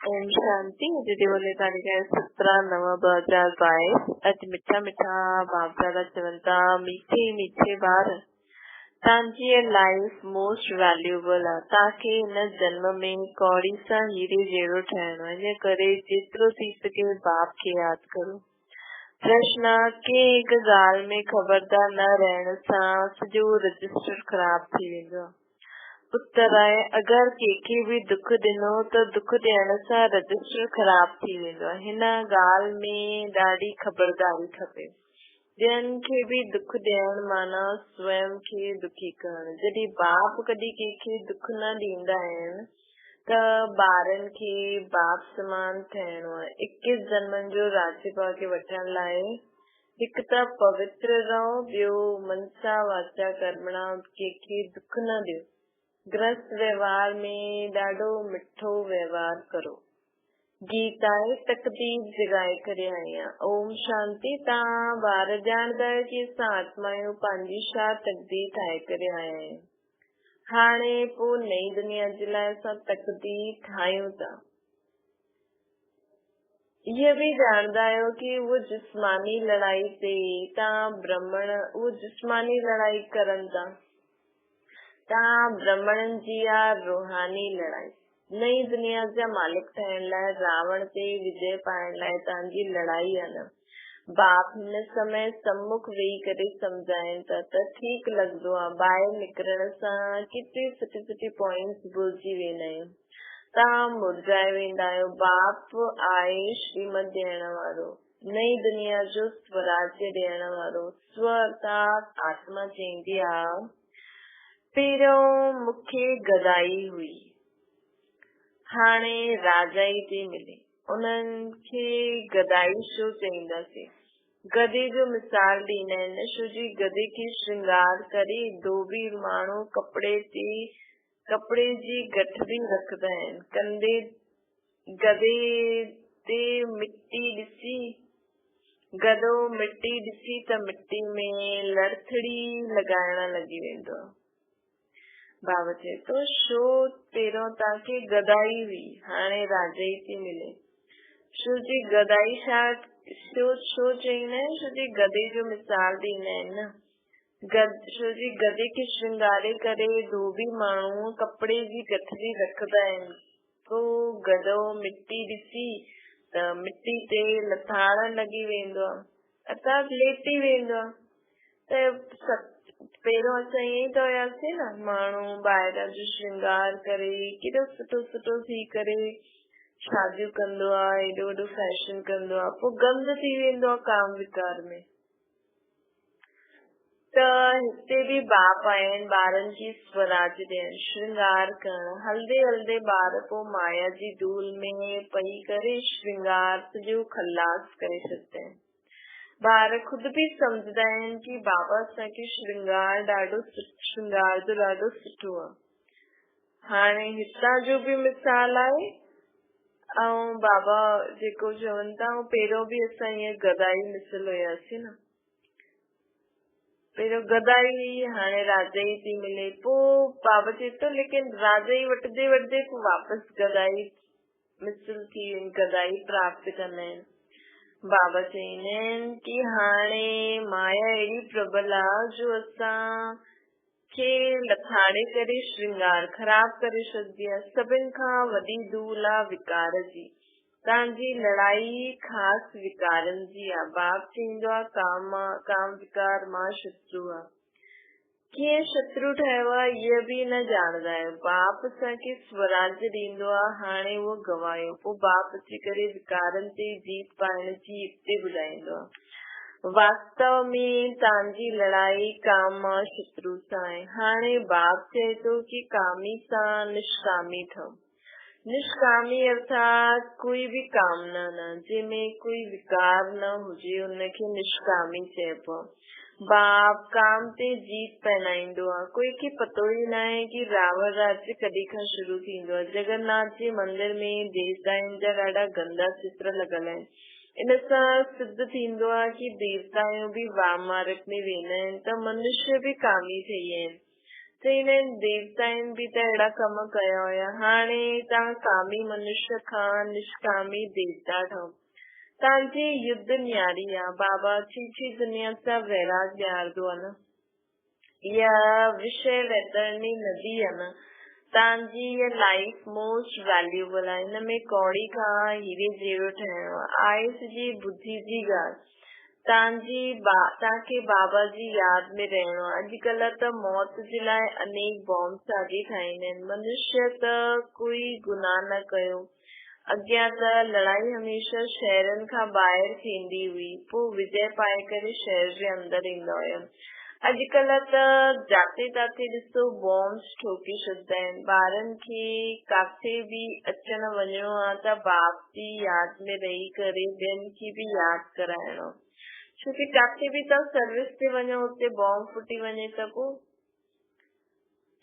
ओम शांति। दीदी बोले तारीख है 17/9/2022। अज मिठा मिठा बाप दादा चवंता मीठे मीठे बार तव्हांजी लाइफ मोस्ट वैल्यूएबल आहे। तव्हांखे हिन जन्म में कौड़ी सां हीरे जहिड़ो ठहिणो आहे। इन करे जेतिरो थी सघे बाप खे यादि करो। प्रश्न आहे कि हिक ॻाल्हि में ख़बरदार न रहण सां सॼो रजिस्टर ख़राब थी वेंदो आहे। उत्तर आहे अगर कंहिंखे भी दुख ॾिनो त दुख ॾियण सां रजिस्टर ख़राब थी वेंदो आहे। हिन ॻाल्हि में ॾाढी ख़बरदारी खपे। ॿियनि खे भी दुख ॾियण माना स्वयं खे दुखी करण। जॾहिं बाप कॾहिं कंहिंखे दुख न ॾींदा आहिनि त ॿारनि खे बाप समान थियणो आहे। 21 जन्मनि जो राज्य भाग्य वठण लाइ हिकु त पवित्र रहो, ॿियो मनसा वाचा कर्मणा कंहिंखे दुख न ॾियो। गृहस्थ व्यवहार में ॾाढो मिठो व्यवहार करो। गीता तकदीर जगाए करे आई आहियां। ओम शांति। तव्हां ॿार ॼाणदा आहियो कि असां आत्मायूं पंहिंजी छा तकदीर ठाहे करे आया आहियूं। हाणे पोइ नई दुनिया जे लाइ असां तकदीर ठाहियूं था। इहे भी ॼाणदा आहियो कि उहा जिस्मानी लड़ाई ते तव्हां ब्राह्मण उहा जिस्मानी लड़ाई करनि था। तव्हां ब्राह्मणनि जी आहे रूहानी लड़ाई। नई दुनिया जा मालिक ठहिण लाइ रावण ते विजय पाइण लाइ तव्हांजी लड़ाई आहे न। बाप हिन समय सम्मुख वेही करे सम्झाइनि था त ठीक लॻंदो आहे। ॿाहिरि निकिरण सां केतिरी सुठी सुठी पॉइंट्स भुलिजी वेंदा आहियूं। तव्हां मुरझाए वेंदा आहियो। बाप आहे श्रीमत ॾियण वारो, नई दुनिया जो स्वराज्य ॾियण वारो। स्व अर्थात आत्मा चईंदी आहे पहिरियों मूंखे गदाई हुई, हाणे राजाई थी मिले। उन्हनि खे गदाई छो चईंदासीं? गदे जो मिसाल ॾींदा आहिनि छो जी गदे खे श्रृंगार करे धोबी माण्हू कपिड़े जी गठरी रखंदा आहिनि। कंधे गदे ते गदो मिट्टी ॾिसी त मिट्टी में लड़थड़ी लॻाइण लॻी वेंदो आहे। बाबा चए तो छो पहिरियों तव्हांखे गदाई हुई, हाणे राजाई थी मिले। छो जी गदाई छो चईंदा आहिनि? छो जी गदे जो मिसाल ॾींदा आहिनि न। छो जी गदे खे श्रृंगारे करे धोबी माण्हू कपिड़े जी गठरी रखंदा आहिनि। पोइ गदो मिट्टी ॾिसी त मिट्टी ते लथाड़न लॻी वेंदो आहे, अर्थात लेटी वेंदो आहे। त पहिरियों असां ईअं ई त हुयासीं न। माण्हू ॿाहिरां जो श्रृंगार करे केॾो सुठो सुठो थी करे शादियूं कंदो आहे, एॾो वॾो फैशन कंदो आहे, पोइ गंद थी वेंदो आहे काम विकार में। त हिते भी बाप आया आहिनि ॿारनि जी स्वराज ॾियण, श्रृंगार करण। हलदे हलदे ॿार पोइ माया जी धूल में पई करे श्रृंगार सॼो खलास करे छॾंदा आहिनि। ॿार खुद भी सम्झंदा आहिनि कि बाबा असांखे श्रृंगार जो ॾाढो सुठो आहे। हाणे हितां जो भी मिसाल आहे ऐं बाबा जेको चवनि था पहिरियों भी असां ईअं गदाई मिसल हुयासीं न। पहिरियों गदाई हुई, हाणे राजाई थी मिले। पोइ बाबा चए थो लेकिन राजाई वठदे वठदे पोइ वापसि गदाई मिसल थी गदाई प्राप्त कंदा आहिनि। बाबा चईंदा आहिनि कि हाणे माया अहिड़ी प्रबल आहे जो असां खे लथाड़े करे श्रृंगार ख़राब करे छॾंदी आहे। सभिनि खां वॾी धूल आहे विकार जी। तव्हांजी लड़ाई ख़ासि विकारनि जी आहे। बाप चईंदो आहे काम विकार मां शत्रु आहे। कीअं शत्रु ठहियो आहे इहो भी न ॼाणदा आहियो। बाप असांखे स्वराज्य ॾींदो आहे, हाणे उहो गवायो। पोइ बाप अची करे विकारनि ते जीत पाइण जी युक्ति ॿुधाईंदो आहे। वास्तव में तव्हांजी लड़ाई काम मां शत्रु सां आहे। हाणे बाप चए थो कि कामी सां निष्कामी ठहो। निष्कामी अर्थात कोई भी कामना न, जंहिंमें कोई विकार न हुजे, उनखे निष्कामी चइबो आहे। बाप काम ते जीत पहनाईंदो आहे। कोई खे पतो ई न आहे कि रावण राज्य कॾहिं खां शुरू थींदो आहे। जगन्नाथ जी मंदिर में देवताउनि जा ॾाढा गंदा चित्र लॻल आहिनि। इन सां सिद्ध थींदो आहे कि देवताऊं भी वाम मार्ग में वेंदा आहिनि त मनुष्य भी कामी ठही आहिनि। चईं देवताउनि भी त अहिड़ा कम कया हुया, हाणे तव्हां कामी मनुष्य खां निष्कामी देवता ठहो। तव्हांजी युद्ध न्यारी आ। बाबा छीछी दुनिया सां वैराग ॾियारदो आहे न। इहा विषय वैतरणी नदी आहे न। तव्हांजी इहा लाइफ मोस्ट वैल्यूएबल आहे। हिन में कौड़ी खां हीरे जहिड़ो ठहिणो आहे सॼी बुद्धि जी ॻाल्हि। तव्हांखे बाबा जी यादि में रहणो आहे। अॼुकल्ह त मौत जे लाइ अनेक बॉम्ब साॼी ठाहींदा आहिनि। मनुष्य त कोई गुनाह न कयो। अॻियां त लड़ाई हमेशा शहरनि खां ॿाहिरि थींदी हुई, पोइ विजय पाए करे शहर जे अंदरि ईंदा हुया। अॼुकल्ह त जाते ताते ॾिसो बॉम्ब्स ठोके छॾींदा आहिनि। ॿारनि खे काथे बि अचण वञिणो आहे त बाप जी यादि में रही करे ॿियनि खे बि यादि कराइणो, छोकी काथे बि तव्हां सर्विस ते वञो उते बॉम्ब फुटी वञे त पोइ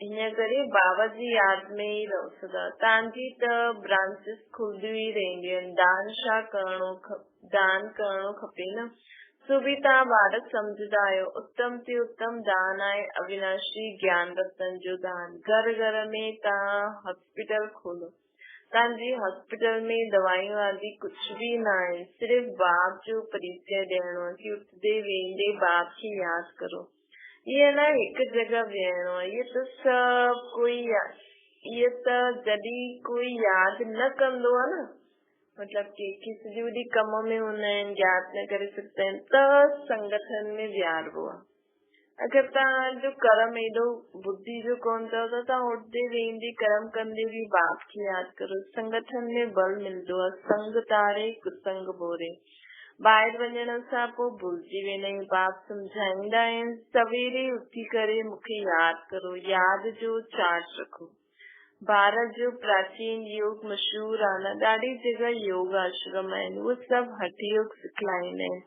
हिन करे बाबा जी यादि में ई रहो सदा। तव्हांजी त ब्रांचिस खुलंदियूं ई रहंदियूं आहिनि। दान करणो खपे न। सो बि तव्हां भारत सम्झंदा आहियो। उत्तम ते उत्तम दान आहे अविनाशी ज्ञान रतन जो दान। घर घर में तव्हां हॉस्पिटल खोलो। तव्हांजी हॉस्पिटल में दवाइयूं आदि कुझु बि न आहे। सिर्फ़ु बाप जो परिचय ॾियणो आहे कि उते वेंदे बाप खे यादि करो। इहे न हिकु जॻह वेहणो आहे। इहे त जॾहिं कोई यादि न कंदो आहे न, मतलब के सॼो ॾींहुं कम में हूंदा आहिनि, यादि न करे सघंदा आहिनि, त संगठन में विहारबो आहे। अगरि तव्हांजो कर्म एॾो बुद्धि जो कोन अथव त तव्हां उठदे वेंदे कर्म कंदे बि बाप खे यादि करो। संगठन में बल मिलंदो आहे। संग तारे कुसंग बोरे। ॿाहिरि वञण सां पोइ भुलिजी वेंदा आहियूं। बाप सम्झाईंदा आहिनि सवेरे उथी करे मूंखे यादि करो। यादि जो चार्ट रखो। भारत जो प्राचीन योग मशहूर आहे न। ॾाढी जॻह योग आश्रम आहिनि। उहे सभु हठ योग सिखलाईंदा आहिनि।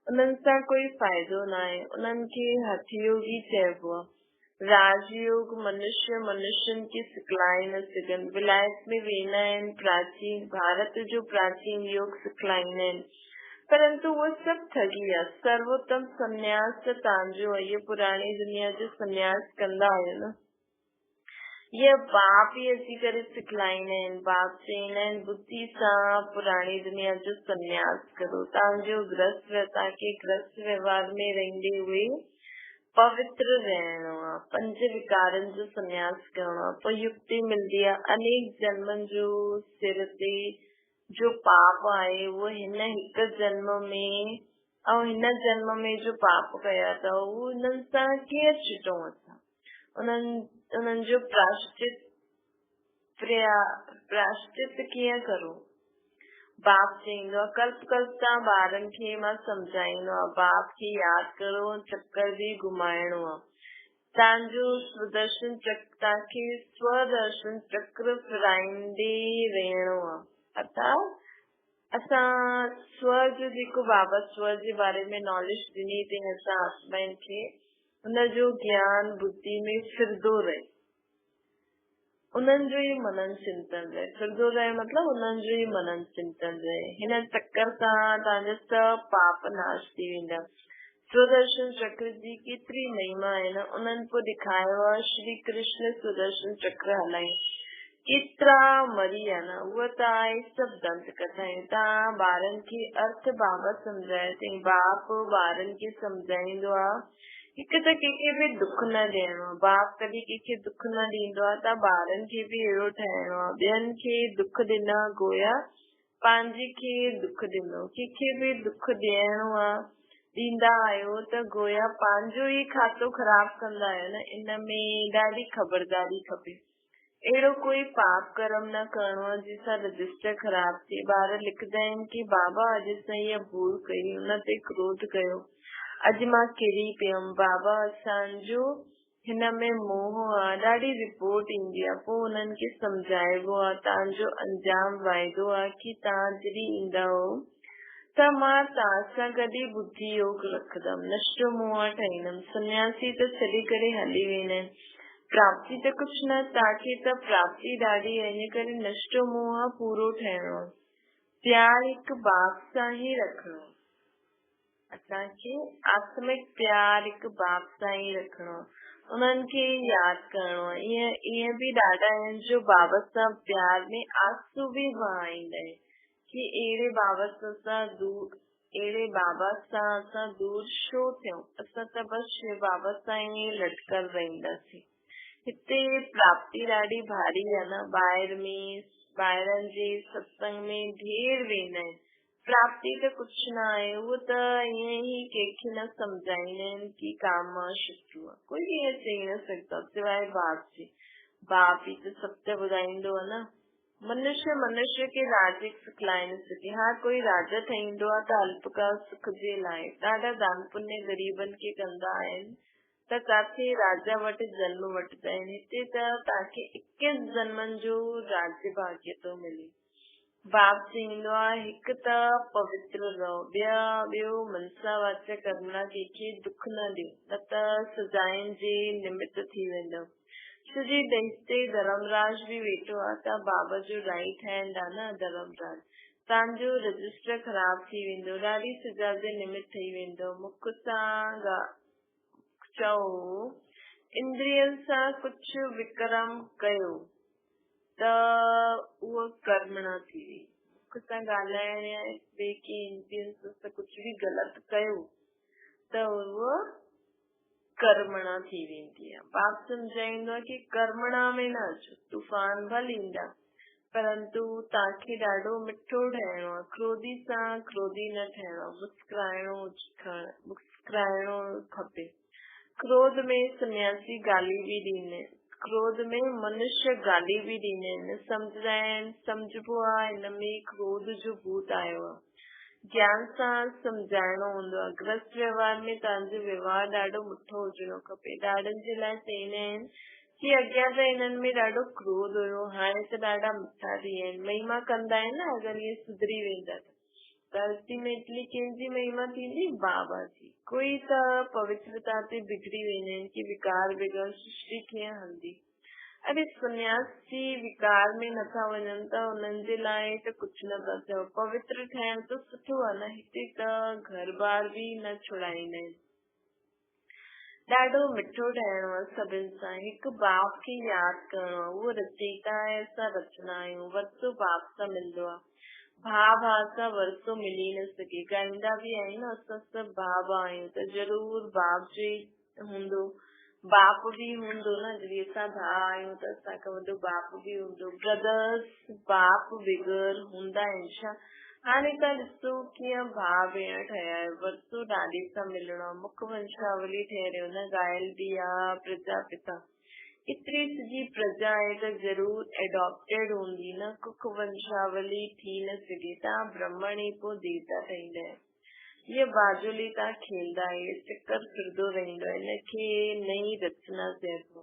उन्हनि सां कोई फ़ाइदो न आहे। उन्हनि खे हठ योग ई चइबो आहे। राजयोग मनुष्यनि खे सिखलाए न सघनि। विलायत में वेंदा आहिनि। भारत जो प्राचीन योग सिखलाईंदा आहिनि, परंतु उहो सभु ठगी आहे। सर्वोत्तम संन्यास त तव्हांजो आहे। इहो पुराणी दुनिया जो संन्यास कंदा आहियो न। इहे बाप ई अची करे सिखलाईंदा आहिनि। बाप चईंदा आहिनि बुद्धि सां पुराणी दुनिया जो संन्यास करो। तव्हांजो तव्हांखे गृहस्थ व्यवहार में रहंदे हुए पवित्र रहणो आहे। 5 विकारनि जो संन्यास करणो आहे। पोइ युक्ति मिलंदी आहे। अनेक जन्मनि जो सिर ते जो पाप आहे उहो हिन हिकु जन्म में ऐं हिन जन्म में जो पाप कया अथव उहो हिननि सां कीअं छिटूं असां। उन्हनि जो प्रायश्चित कीअं करो। बाप चईंदो आहे कल्प तव्हां ॿारनि खे मां सम्झाईंदो आहे। बाप खे यादि करो। चक्कर बि घुमाइणो आहे। तव्हांजो तव्हांखे स्वदर्शन चक्र फिराईंदे रहणो आहे। अर्थात असां स्व जो जेको बाबा स्व जे बारे में नॉलेज ॾिनी अथई असां आत्माउनि खे, हुनजो ज्ञान बुद्धि में फिरंदो रहे। उन्हनि जो ई मनन चिंतन रहे। फिरंदो रहे मतलब उन्हनि जो ई मनन चिंतन रहे। हिन चक्कर सां तव्हांजा सभु पाप नाश थी वेंदा। सुदर्शन चक्र जी केतिरी महिमा आहे न। उन्हनि पोइ ॾेखारियो आहे श्री कृष्ण सुदर्शन चक्र हलाई केतिरा मरी आहे न। उहा त आहे सभु दंत कथायूं। तव्हां ॿारनि खे अर्थ बाबा सम्झाए अथई। बाप ॿारनि खे सम्झाईंदो आहे हिकु त कंहिंखे बि दुख न ॾियणो आहे। बाप कॾहिं कंहिंखे दुख न ॾींदो आहे। त ॿारनि खे बि अहिड़ो ठाहिणो आहे। ॿियनि खे दुख ॾिना गोया पंहिंजे खे दुख ॾिनो। कंहिंखे बि दुख ॾियणो आहे ॾींदा आहियो त गोया पंहिंजो ई खातो ख़राब कंदा आहियो न। इन में ॾाढी ख़बरदारी खपे। अहिड़ो कोई पाप कर्म न करणो आहे जंहिंसां रजिस्टर ख़राब थिए। ॿार लिखंदा आहिनि कि बाबा अॼु सां इहा भूल कई, हुन ते क्रोध कयो, अॼु मां किरी पियमि। बाबा असांजो हिन में मोह आहे। ॾाढी रिपोर्ट ईंदी आहे। पोइ उन्हनि खे सम्झाइबो आहे। तव्हांजो अंजाम वाइदो आहे कि तव्हां जॾहिं ईंदा हो त मां तव्हां सां गॾु ई बुद्धि योग रखंदमि, नष्ट मोह ठाहींदमि। सन्यासी त छॾे करे हली वेंदा आहिनि। प्राप्ति त कुझु न। तव्हांखे त प्राप्ति ॾाढी आहे। इन करे नष्ट मोह पूरो ठहिणो आहे। प्यार हिकु बाप सां ई रखणो। असांखे आत्मिक प्यार हिकु बाप सां ई रखणो। उन्हनि खे यादि करणो आहे। ईअं बि ॾाढा आहिनि जो बाबा सां प्यार में आंसू बि वहाईंदा आहिनि कि अहिड़े बाबा सां असां दूर छो थियूं, असां त बसि शिव बाबा सां ई लटकल रहंदासीं। हिते प्राप्ति ॾाढी भारी आहे न। ॿाहिरनि जे सत्संग में ढेर वेंदा आहिनि, प्राप्ति त कुछ न आहे। उहो त ईअं ई कंहिंखे न सम्झाईंदा आहिनि कि काम शुरू आहे। कोई बि ईअं चई न सघंदो सिवाय बाप जे। बाप ई त सत्य ॿुधाईंदो आहे न। मनुष्य खे राजिक सिखलाए न सघे। हा, कोई राजा ठहींदो आहे त अल्पकाल सुख जे लाइ ॾाढा दान पुण्य ग़रीबनि खे कंदा आहिनि त काथे राजा वटि जन्म वठंदा आहिनि। हिते त तव्हांखे 21 जन्मनि जो राज्य भाग्य थो मिले। बाप चईंदो आहे हिकु त पवित्र रहो, ॿियो मनसा वाचा कर्मणा कंहिंखे दुख न ॾियो, न त सजाइनि जे निमित्त थी वेंदो। छोजी हिते धर्मराज बि वेठो आहे त बाबा जो राइट हैंड आहे न धर्मराज। तव्हांजो रजिस्टर ख़राब थी वेंदो, ॾाढी सजा जे निमित्त ठही वेंदो। मुख सां चओ, इंद्रियनि सां कुझु विक्रम कयो त उहो कर्मणा थी वई। मुख सां ॻाल्हाइण या ॿिए के इंद्रियनि सां कुझु बि ग़लति कयो त उहो कर्मणा थी वेंदी आहे। बाप सम्झाईंदो आहे कि कर्मणा में न अचो, तूफान भले ईंदा परंतु तव्हांखे ॾाढो मिठो ठहिणो आहे। क्रोधी सां क्रोधी न ठहिणो, मुस्कुराइणो खपे। क्रोध में सन्यासी गाली बि ॾींदा आहिनि, क्रोध में मनुष्य गाली बि ॾींदा आहिनि, सम्झंदा आहिनि सम्झबो आहे हिन में क्रोध जो भूत आयो आहे। ज्ञान सां सम्झाइणो हूंदो आहे। गृहस्थ व्यवहार में तव्हांजो व्यवहार ॾाढो मिठो हुजणो खपे। ॾाढनि जे लाइ चईंदा आहिनि कि अॻियां त हिननि में ॾाढो क्रोध हुयो, हाणे त ॾाढा मिठा थी विया आहिनि। महिमा कंदा आहिनि न, अगरि इहे सुधरी वेंदा त अल्टीमेटली कंहिंजी महिमा थींदी? बाबा जी। कोई त पवित्रता ते बिगड़ी वेंदा आहिनि कि विकार बिगड़ सृष्टि कीअं हलंदी। अरे सन्यासी विकार में नथा वञनि त उन्हनि जे लाइ त कुझु न था चओ। पवित्र ठहिण त सुठो आहे न। हिते त घर बार बि न छुड़ाईंदा आहिनि। ॾाढो मिठो ठहिणो आहे सभिनि सां। हिकु बाप खे यादि करणो आहे। उहो रचयिता आहे, असां रचना आहियूं। वरसो बाप सां मिलंदो आहे। भाउ सां वरसो मिली न सघे। ॻाईंदा बि आहियूं न, असां सभु भाउ आहियूं त ज़रूर बाप जो हूंदो, बाप बि हूंदो न। जॾहिं असां भाउ आहियूं त असांखां वॾो बाप बि हूंदो। ब्रदर्स बाप बग़ैर हूंदा आहिनि छा? हाणे तव्हां ॾिसो कीअं भाउ भेण ठहिया आहियो। वरसो ॾाॾे सां मिलणो, मुख वंशावली ठहरियो न। घायल बि आहे प्रजापिता। एतिरी सॼी प्रजा आहे त ज़रूर एडॉप्टेड हूंदी न। कुख वंशावली थी न सघे। तव्हां ब्राह्मण ई पोइ देवता ठहींदा आहियो। हीअ बाजुली तव्हां खेलंदा आहियो, चक्कर फिरंदो रहंदो आहे। हिनखे नई रचना चइबो।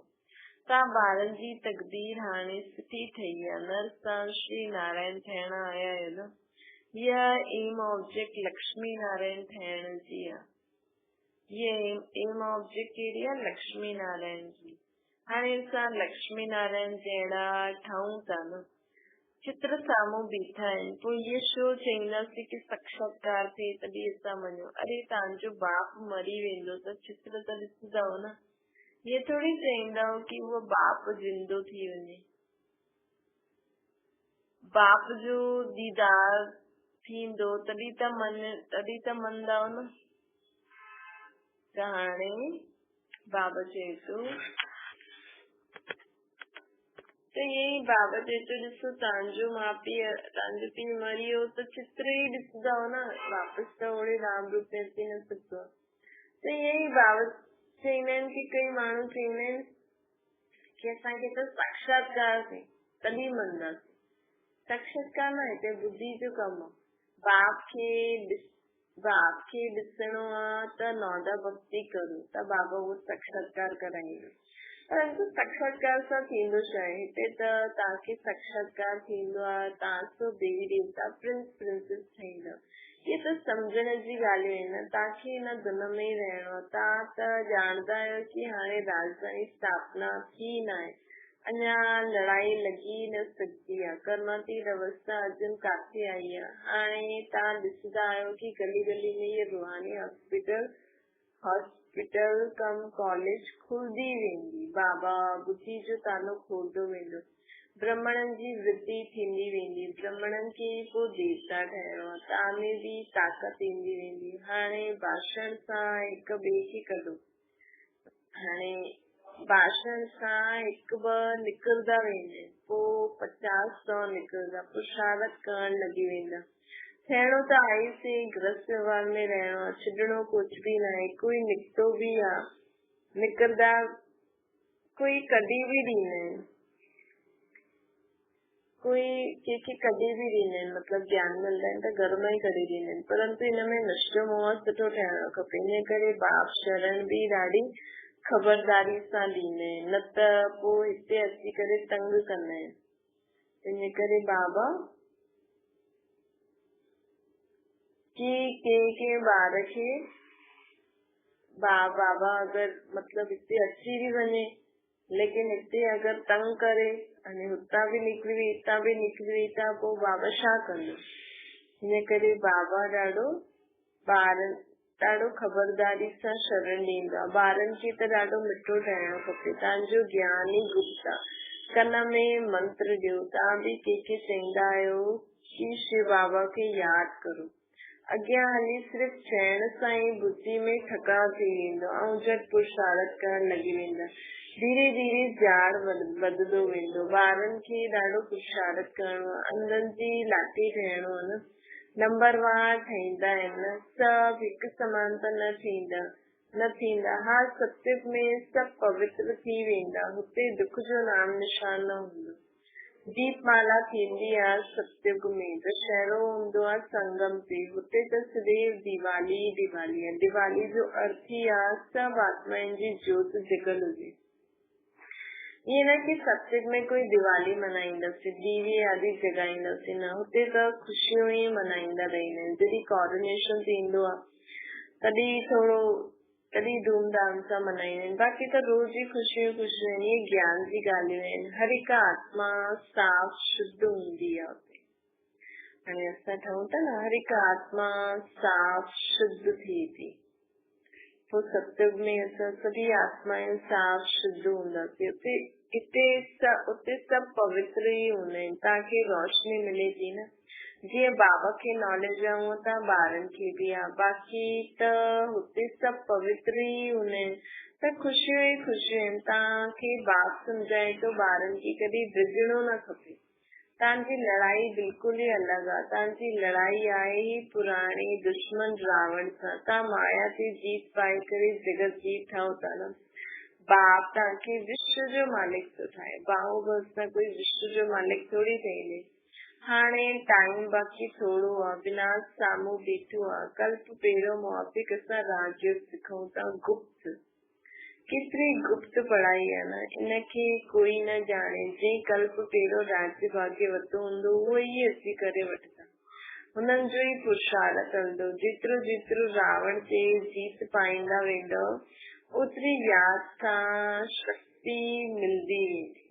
तव्हां ॿारनि जी तकदीर हाणे सुठी ठही आहे। नर सां श्री नारायण ठहिण आया आहियो न। हीअ एम ऑब्जेक्ट लक्ष्मी नारायण ठहिण जी आहे। हीअ एम ऑब्जेक्ट कहिड़ी आहे? लक्ष्मी नारायण जी। हाणे असां लक्ष्मी नारायण जहिड़ा ठहूं था न। चित्र साम्हूं बीठा आहिनि, पोइ इहे छो चईंदासीं कि साक्षात्कार थिए तॾहिं असां मञूं। अरे तव्हांजो बाप मरी वेंदो त चित्र त ॾिसंदव न। इहे थोरी चईंदव कि उहो बाप जिंदो थी वञे। बाप जो दीदार थींदो तॾहिं त मञंदव न। त हाणे बाबा चए थो त ईअं ई बाबा चए थो ॾिसो तव्हांजो पीउ मरी वियो त चित्र ई ॾिसंदव न। वापसि त ओड़े राम रूप में अची न सघंदो। त ईअं ई बाबा चईंदा आहिनि कि कई माण्हू चईंदा आहिनि कि असांखे त साक्षात्कार थिए तॾहिं मञंदासीं। साक्षात्कार न, हिते बुद्धि जो कमु आहे। बाप खे ॾिसणो आहे त नौदा भक्ति करो त बाबा उहो साक्षात्कार कराईंदो। परंतु साक्षात्कार सां थींदो छा आहे? हिते त तव्हांखे साक्षात्कार थींदो आहे, तव्हां सो देवी देवता प्रिंस प्रिंसेस ठहींदव। इहे त सम्झण जी ॻाल्हियूं आहिनि। तव्हांखे हिन धुन में ई रहणो आहे। तव्हां त ॼाणदा आहियो कि हाणे राजधानी स्थापना थी न आहे, अञा लड़ाई लॻी न सघी आहे। कर्मातीत अवस्था अर्जुन काथे आई आहे। हाणे तव्हां ॾिसंदा आहियो कि गली गली में इहे रूहानी हॉस्पिटल कम कॉलेज खुलदी वेंदी। बाबा बुद्धि जो तालो खोलदो वेंदो। ब्राह्मणन जी वृद्धि थींदी वेंदी। ब्राह्मणन खे पोइ देवता ठहिणो आहे। तव्हां में बि ताक़त ईंदी वेंदी। हाणे भाषण सां हिक ॿिए खे कढो। हाणे भाषण सां हिकु ॿ निकिरंदा वेंदा आहिनि, पोइ 50-100 निकिरंदा, पुरुषारत करण लॻी वेंदा। थियणो त आहे से गृहस्थ व्यवहार में रहणो आहे, छॾणो कुझु बि न आहे। कोई निकितो बि आहे, निकिरंदा कोई कढी बि ॾींदा आहिनि, कोई कंहिंखे कढी बि ॾींदा आहिनि, मतिलबु ज्ञान मिलंदा आहिनि त घर मां ई कढी ॾींदा आहिनि। परंतु हिन में नशो मोह सुठो ठहिणो खपे। इन करे बाप शरण बि ॾाढी ख़बरदारी सां ॾींदा आहिनि, न त पोइ हिते अची करे तंग कंदा आहिनि। इन करे बाबा की कंहिं ॿार खे बाबा अगरि मतिलबु हिते अची बि वञे, लेकिन हिते अगरि तंग करे, अने हुतां बि निकिरी हितां बि निकिरी त पोइ बाबा छा कंदो? इन करे बाबा ॾाढो ख़बरदारी सां शरण ॾींदो आहे। ॿारनि खे त ॾाढो मिठो ठहिणो खपे। तव्हांजो ज्ञान ई गुप्त आहे। कन में मंत्र ॾियो। तव्हां बि कंहिंखे चईंदा आहियो कि शिव बाबा खे यादि करो। अॻियां हली सिर्फ़ु चइण सां ई बुद्धि में ठकाव थी वेंदो ऐं झटि पुरुषारत करण लॻी वेंदा। धीरे धीरे ॼाण वधंदो वेंदो। ॿारनि खे ॾाढो पुरुषारत करणो आहे, अंधनि जी लाठी ठहिणो आहे न। नंबरवार ठहींदा आहिनि, सभु हिकु समान त न थींदा। हा, सत्युग में सभु पवित्र थी वेंदा। हुते दुख जो नाम निशान न हूंदो। दीपमाला थींदी आहे सत्युग में, दशहरो हूंदो आहे संगम ते। हुते त सदैव दिवाली आहे। दिवाली जो अर्थ ई आहे सभु आत्माउनि जी जोत जगल हुजे। ईअं न कि सत्युग में कोई दिवाली मनाईंदासीं, दीवे आदि जगाईंदासीं, न। हुते त ख़ुशियूं ई मनाईंदा रहंदा आहिनि। जॾहिं कॉरोनेशन थींदो आहे तॾहिं धूमधाम सां मनाईंदा आहिनि। बाक़ी त रोज़ ई ख़ुशियूं आहिनि। इहे ज्ञान जी ॻाल्हियूं आहिनि। हर हिकु आत्मा साफ़ शुद्ध हूंदी आहे हुते। हाणे असां ठहूं था न, हर हिकु आत्मा साफ़ शुद्ध थिए थी। पोइ सत्युग में असां सभी आत्माएं साफ़ शुद्ध हूंदासीं। उते सभु पवित्र ई हूंदा आहिनि। तव्हांखे रोशनी मिले थी न। जीअं बाबा खे नॉलेज आहे उअं त ॿारनि खे बि आहे। बाक़ी त हुते सभु पवित्र ई हूंदा आहिनि, त ख़ुशियूं ई ख़ुशियूं आहिनि। तव्हांखे बाप सम्झाए थो ॿारनि खे कॾहिं ड्रिजणो न खपे। तव्हांजी लड़ाई बिल्कुलु ई अलॻि आहे। तव्हांजी लड़ाई आहे ही पुराणे दुश्मन रावण सां। तव्हां माया ते जीत पाए करे जगत जीत ठाहो था न। बाप तव्हांखे विश्व जो मालिक थो ठाहे। बाहुबल सां कोई विश्व जो मालिक थोड़ी ठहींदे। हाणे टाइम बाक़ी थोड़ो आहे। विनाश साम्हूं बीठो आहे। कल्प पहिरियों मुआफ़िक असां राजयोग सिखूं था। गुप्त केतिरी गुप्त पढ़ाई आहे न। इनखे कोई न ॼाणे। जंहिं कल्प पहिरियों राज्य भाग्य वरितो हूंदो उहो ई अची करे वठंदा। हुननि जो ई पुरुषारत हलंदो। जेतिरो रावण ते जीत पाईंदा वेंदो, ओतिरी यादि सां शक्ति मिलंदी वेंदी।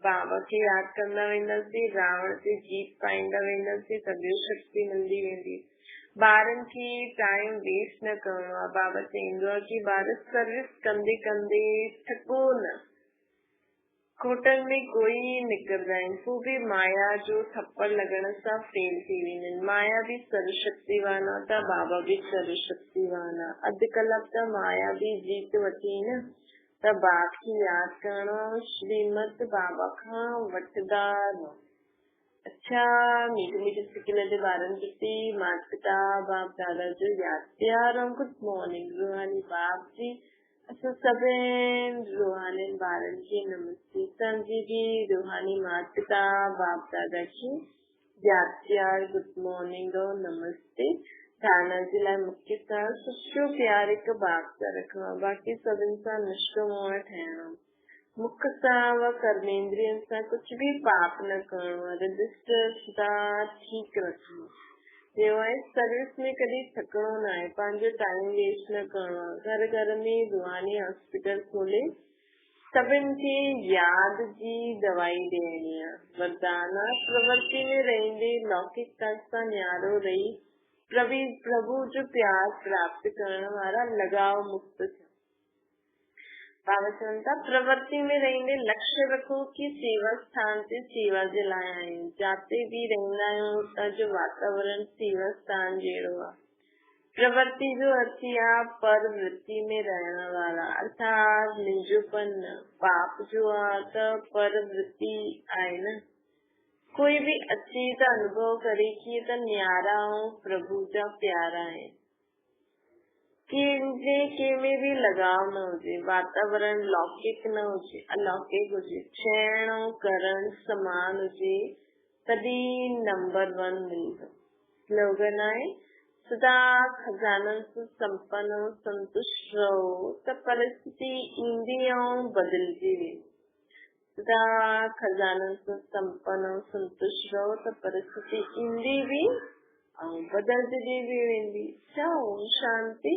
बाबा खे यादि कंदा वेंदासीं, रावण ते जीत पाईंदा वेंदासीं, त ॿियो शक्ति मिलंदी वेंदी। ॿारनि खे टाइम वेस्ट न करणो आहे। बाबा चईंदो आहे कि ॿार सर्विस कंदे कंदे थको न। कोटनि में कोई निकिरंदा आहिनि, पोइ बि माया जो थप्पड़ लॻण सां फेल थी वेंदा आहिनि। माया बि सर्वशक्तिवान आहे त बाबा बि सर्वशक्तिवान आहे। अधु कलाक त माया बि जीत वठी न, त बाप खे यादि करणो, श्रीमत बाबा खां वठंदा रहो। अच्छा, मीठे सिकिल जे ॿारनि प्रति माता पिता बाप दादा जो यादि प्यार ऐं गुड मॉर्निंग। रूहानी बाप जी असां सभिनि रूहानी ॿारनि खे नमस्ते। असांजी बि रूहानी माता पिता बाप दादा खे यादि प्यार गुड मॉर्निंग और नमस्ते। धारणा जे लाइ मुख्य सां सचो प्यार हिकु बाप सां रखणो आहे। बाक़ी सभिनि सां नशो मोह ठाहिणो। मुख सां व कर्मेंद्रियनि सां कुझु बि पाप न करणो आहे। रजिस्टर सुधार ठीकु रखणो। ॿियो आहे सर्विस में कॾहिं थकणो न आहे। पंहिंजो टाइम वेस्ट न करणो आहे। घर घर में रूहानी हॉस्पिटल खोले सभिनि खे यादि जी दवाई ॾियणी आहे। वरदान प्रवृत्ति में रहंदे लौकिकता सां न्यारो रही प्रभु जो प्यार प्राप्त करण वारा लगाव मुक्त पावचनता प्रवृत्ति में रहने लक्ष्य रखो कि सेवा स्थान से सेवा जलाया है, जाते भी रहना है जो वातावरण सेवा स्थान जेड़ो। प्रवृत्ति जो अच्छी पर वृत्ति में रहने वाला अर्थात निजोपन्न पाप जो आता पर वृत्ति आए न, कोई भी अच्छी का अनुभव करे कि तो न्यारा हो प्रभु का प्यारा है कि में भी लगाव न हो, वातावरण लौकिक न हो, अलौकिक हो, क्षण करण समान हो, तभी नंबर 1 मिलेगा। स्लोगन आए सदा खजानन से संपन्न संतुष्ट रहो तो परिस्थिति इंद्रियों बदलती रहे। सदा खजानन से संपन्न संतुष्ट रहो तो परिस्थिति इंद्री भी बदलती भी वेंदी। शांति।